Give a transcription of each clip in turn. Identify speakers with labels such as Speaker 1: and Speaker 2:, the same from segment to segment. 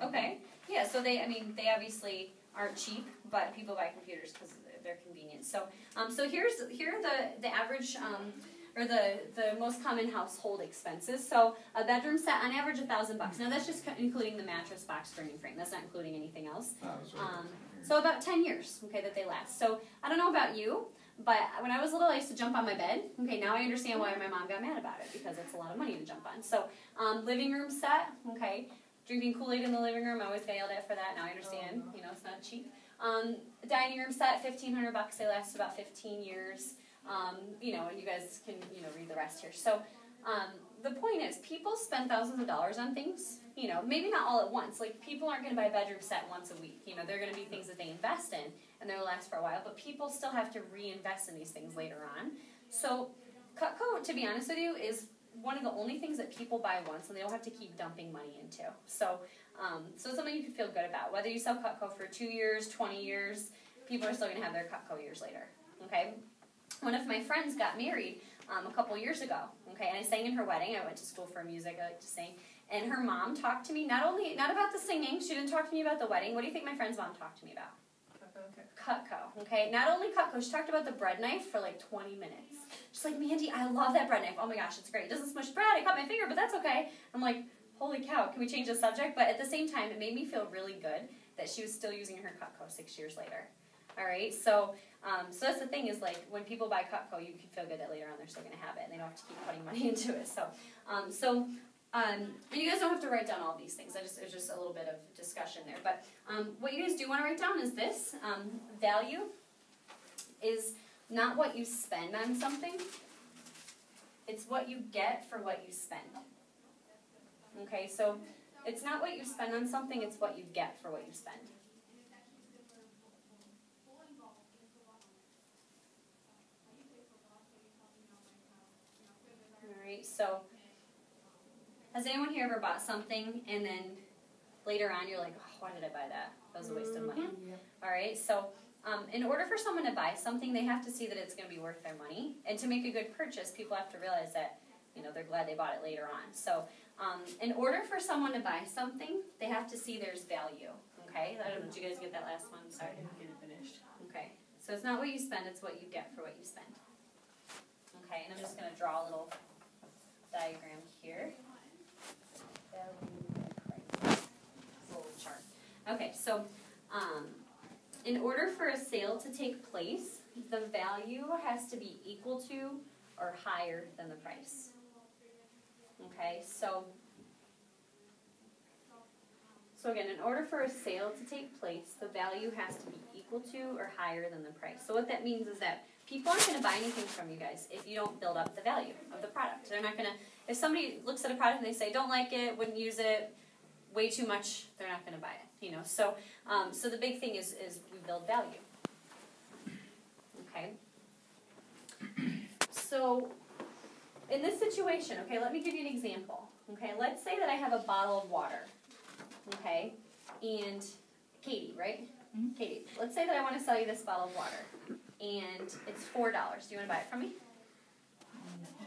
Speaker 1: Okay. Yeah, so they obviously aren't cheap, but people buy computers because they're convenient. So, here are the average, or the most common household expenses. So a bedroom set, on average, $1,000. Now that's just including the mattress, box spring, and frame. That's not including anything else. So about 10 years, okay, that they last. So I don't know about you, but when I was little, I used to jump on my bed. Okay, now I understand why my mom got mad about it, because it's a lot of money to jump on. So living room set, okay, drinking Kool-Aid in the living room, I always got yelled at for that. Now I understand, you know, it's not cheap. Dining room set, $1,500. They last about 15 years. You know, and you guys can, you know, read the rest here. So the point is, people spend thousands of dollars on things, you know, maybe not all at once. Like, people aren't going to buy a bedroom set once a week. You know, they're going to be things that they invest in, and they'll last for a while. But people still have to reinvest in these things later on. So Cutco, to be honest with you, is one of the only things that people buy once, and they don't have to keep dumping money into. So, so it's something you can feel good about. Whether you sell Cutco for 2 years, 20 years, people are still going to have their Cutco years later. Okay? One of my friends got married a couple years ago, okay, and I sang in her wedding. I went to school for music, I like to sing, and her mom talked to me not about the singing. She didn't talk to me about the wedding. What do you think my friend's mom talked to me about? Cutco, okay? Not only Cutco, she talked about the bread knife for like 20 minutes. She's like, Mandy, I love that bread knife. Oh my gosh, it's great. It doesn't smush bread. I cut my finger, but that's okay. I'm like, holy cow, can we change the subject? But at the same time, it made me feel really good that she was still using her Cutco 6 years later. All right, so that's the thing, is like, when people buy Cutco, you can feel good that later on they're still going to have it, and they don't have to keep putting money into it. So, and you guys don't have to write down all these things. It was just a little bit of discussion there. But what you guys do want to write down is this: value is not what you spend on something; it's what you get for what you spend. Okay, so it's not what you spend on something; it's what you get for what you spend. So, has anyone here ever bought something and then later on you're like, oh, why did I buy that? That was a waste of money. Yeah. All right, so in order for someone to buy something, they have to see that it's going to be worth their money. And to make a good purchase, people have to realize that, you know, they're glad they bought it later on. So in order for someone to buy something, they have to see there's value. Okay, I don't know, did you guys get that last one? Sorry.
Speaker 2: I didn't get it finished.
Speaker 1: Okay, so it's not what you spend, it's what you get for what you spend. Okay, and I'm just going to draw a little diagram here. Little chart. Okay, so in order for a sale to take place, the value has to be equal to or higher than the price. Okay, so again, in order for a sale to take place, the value has to be equal to or higher than the price. So what that means is that people aren't going to buy anything from you guys if you don't build up the value of the product. They're not going to, if somebody looks at a product and they say, don't like it, wouldn't use it, way too much, they're not going to buy it. You know, so the big thing is we build value. Okay. So in this situation, okay, let me give you an example. Okay, let's say that I have a bottle of water. Okay, and Katie, right? Mm-hmm. Katie, let's say that I want to sell you this bottle of water, and it's $4. Do you want to buy it from me?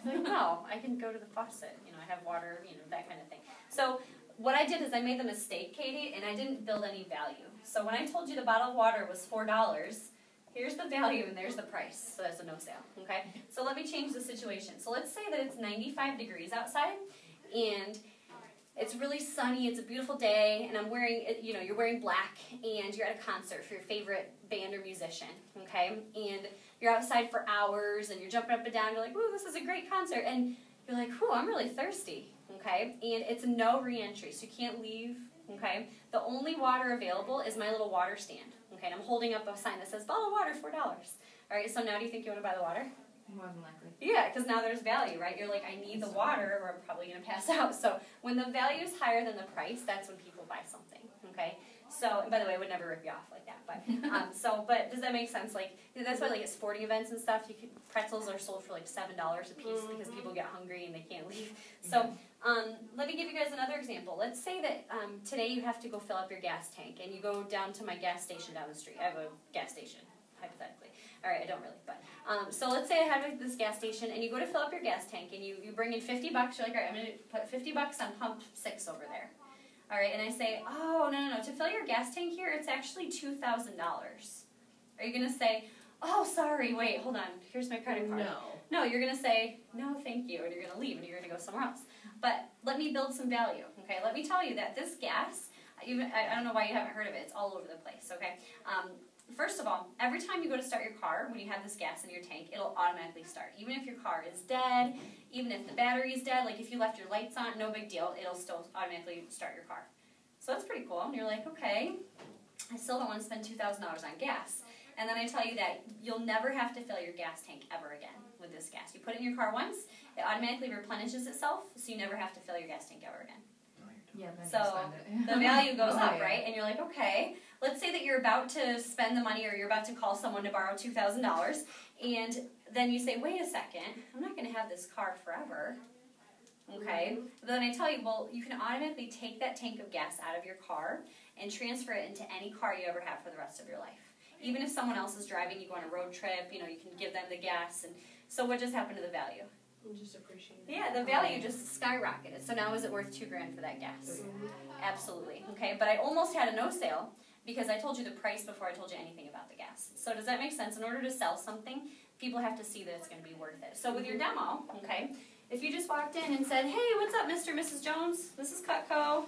Speaker 1: Like, no, I can go to the faucet. You know, I have water, you know, that kind of thing. So what I did is I made the mistake, Katie, and I didn't build any value. So when I told you the bottle of water was $4, here's the value and there's the price. So that's a no sale, okay? So let me change the situation. So let's say that it's 95 degrees outside, and it's really sunny, it's a beautiful day, and I'm wearing, you know, you're wearing black, and you're at a concert for your favorite band or musician, okay? And you're outside for hours, and you're jumping up and down, you're like, ooh, this is a great concert, and you're like, ooh, I'm really thirsty, okay? And it's no re-entry, so you can't leave, okay? The only water available is my little water stand, okay? And I'm holding up a sign that says, bottle of water, $4. All right, so now do you think you want to buy the water?
Speaker 2: More than likely.
Speaker 1: Yeah, because now there's value, right? You're like, I need the water, or I'm probably going to pass out. So when the value is higher than the price, that's when people buy something, okay? So, and by the way, I would never rip you off like that. But but does that make sense? Like, that's why, like, at sporting events and stuff, pretzels are sold for like $7 a piece because people get hungry and they can't leave. So let me give you guys another example. Let's say that today you have to go fill up your gas tank, and you go down to my gas station down the street. I have a gas station, hypothetically. All right, I don't really, but so let's say I have this gas station, and you go to fill up your gas tank, and you bring in $50. You're like, all right, I'm going to put $50 on pump 6 over there. All right, and I say, oh, no, to fill your gas tank here, it's actually $2,000. Are you going to say, oh, sorry, wait, hold on, here's my credit card? No, you're going to say, no, thank you, and you're going to leave, and you're going to go somewhere else. But let me build some value, okay? Let me tell you that this gas, I don't know why you haven't heard of it, it's all over the place, okay? First of all, every time you go to start your car, when you have this gas in your tank, it'll automatically start. Even if your car is dead, even if the battery is dead, like if you left your lights on, no big deal, it'll still automatically start your car. So that's pretty cool. And you're like, okay, I still don't want to spend $2,000 on gas. And then I tell you that you'll never have to fill your gas tank ever again with this gas. You put it in your car once, it automatically replenishes itself, so you never have to fill your gas tank ever again.
Speaker 2: Yeah,
Speaker 1: so the value goes up, right? And you're like, okay, let's say that you're about to spend the money or you're about to call someone to borrow $2,000, and then you say, wait a second, I'm not going to have this car forever. Okay, but then I tell you, well, you can automatically take that tank of gas out of your car and transfer it into any car you ever have for the rest of your life. Even if someone else is driving, you go on a road trip, you can give them the gas. And so what just happened to the value?
Speaker 3: You just appreciate it.
Speaker 1: Yeah, the value just skyrocketed. So now is it worth $2,000 for that gas? Absolutely. Okay, but I almost had a no sale because I told you the price before I told you anything about the gas. So does that make sense? In order to sell something, people have to see that it's going to be worth it. So with your demo, okay, if you just walked in and said, hey, what's up, Mr. and Mrs. Jones? This is Cutco.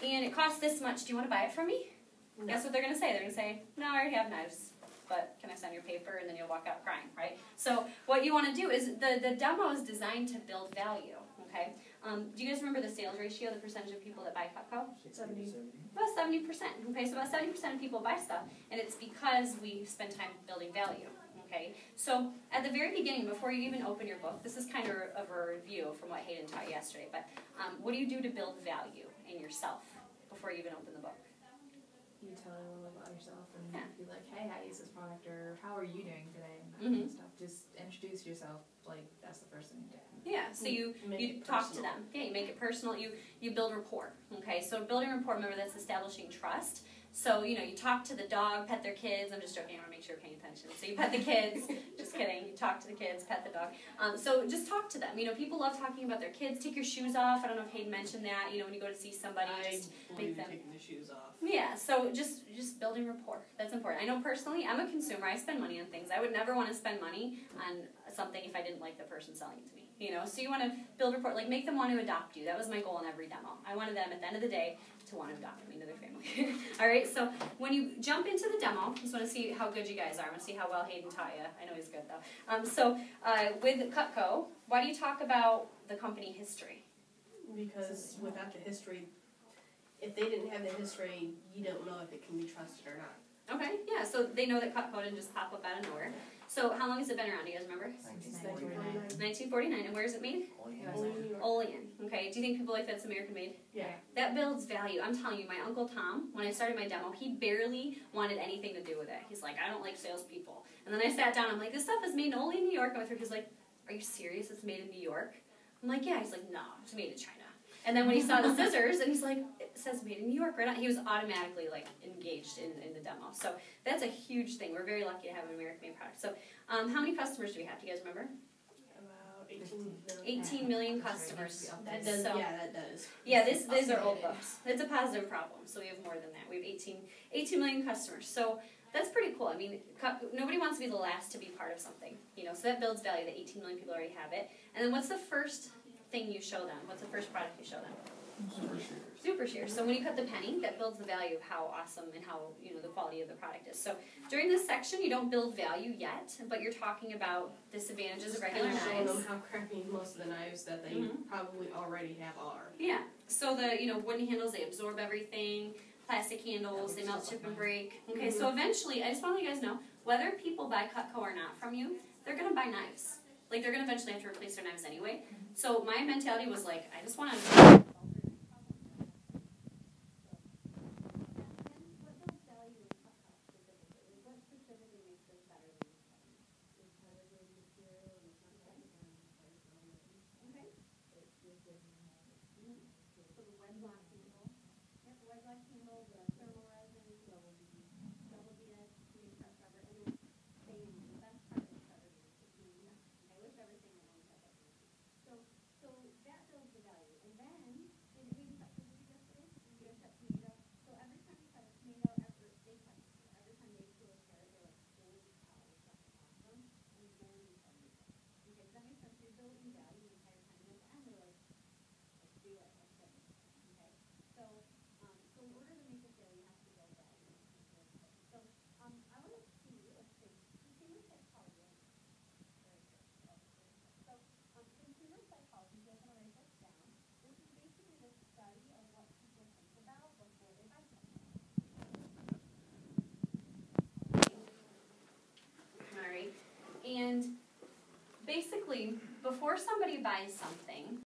Speaker 1: And it costs this much. Do you want to buy it from me? No. Guess what they're going to say? They're going to say, no, I already have knives. But can I sign your paper? And then you'll walk out crying, right? So what you want to do is the demo is designed to build value, okay? Do you guys remember the sales ratio, the percentage of people that buy Cutco?
Speaker 3: 70.
Speaker 1: About 70%. Okay, so about 70% of people buy stuff, and it's because we spend time building value, okay? So at the very beginning, before you even open your book, this is kind of a review from what Hayden taught yesterday, but what do you do to build value in yourself before you even open the book?
Speaker 2: You tell them a little about yourself and
Speaker 1: Yeah.
Speaker 2: be like, hey, I use this product, or how are you doing today, and that kind of stuff. Just introduce yourself, like, that's the first thing you do.
Speaker 1: Yeah, so you talk to them. Yeah, you make it personal. You build rapport, okay? So building rapport, remember, that's establishing trust. So, you talk to the dog, pet their kids. I'm just joking. I want to make sure you're paying attention. So you pet the kids. Just kidding. You talk to the kids, pet the dog. So just talk to them. People love talking about their kids. Take your shoes off. I don't know if Hayden mentioned that. When you go to see somebody, just make them
Speaker 3: taking the shoes off.
Speaker 1: Yeah, so just building rapport. That's important. I know personally, I'm a consumer. I spend money on things. I would never want to spend money on something if I didn't like the person selling it to me. So you want to build rapport, like make them want to adopt you. That was my goal in every demo. I wanted them at the end of the day to want to adopt me into their family. All right, so when you jump into the demo, I just want to see how good you guys are. I want to see how well Hayden taught you. I know he's good though. With Cutco, why do you talk about the company history?
Speaker 3: Because without the history, if they didn't have the history, you don't know if it can be trusted or not.
Speaker 1: Okay, yeah, so they know that Cutco didn't just pop up out of nowhere. So how long has it been around? Do you guys remember? 1949. And where is it made? Olean. Okay, do you think people like that's American made?
Speaker 3: Yeah.
Speaker 1: That builds value. I'm telling you, my Uncle Tom, when I started my demo, he barely wanted anything to do with it. He's like, I don't like salespeople. And then I sat down, I'm like, this stuff is made in Olean, New York. I went through, he's like, are you serious? It's made in New York? I'm like, yeah. He's like, no, it's made in China. And then when he saw the scissors, and he's like, it says made in New York, right? He was automatically engaged in the demo. So that's a huge thing. We're very lucky to have an American-made product. So how many customers do we have? Do you guys remember?
Speaker 3: About 18 million.
Speaker 1: 18 million customers.
Speaker 3: That does. That does.
Speaker 1: Yeah, these are old books. It's a positive problem. So we have more than that. We have 18 million customers. So that's pretty cool. I mean, nobody wants to be the last to be part of something. So that builds value. That 18 million people already have it. And then what's the first thing you show them? What's the first product you show them? Super Shears. So when you cut the penny, that builds the value of how awesome and how the quality of the product is. So during this section, you don't build value yet, but you're talking about disadvantages of regular knives.
Speaker 3: Showing them how crappy most of the knives that they probably already have are.
Speaker 1: Yeah. So the wooden handles, they absorb everything. Plastic handles, they melt, chip, and break. Okay. So eventually, I just want to let you guys know, whether people buy Cutco or not from you, they're gonna buy knives. They're going to eventually have to replace their knives anyway. So my mentality was like, I just want to... So that builds the value. And then before somebody buys something,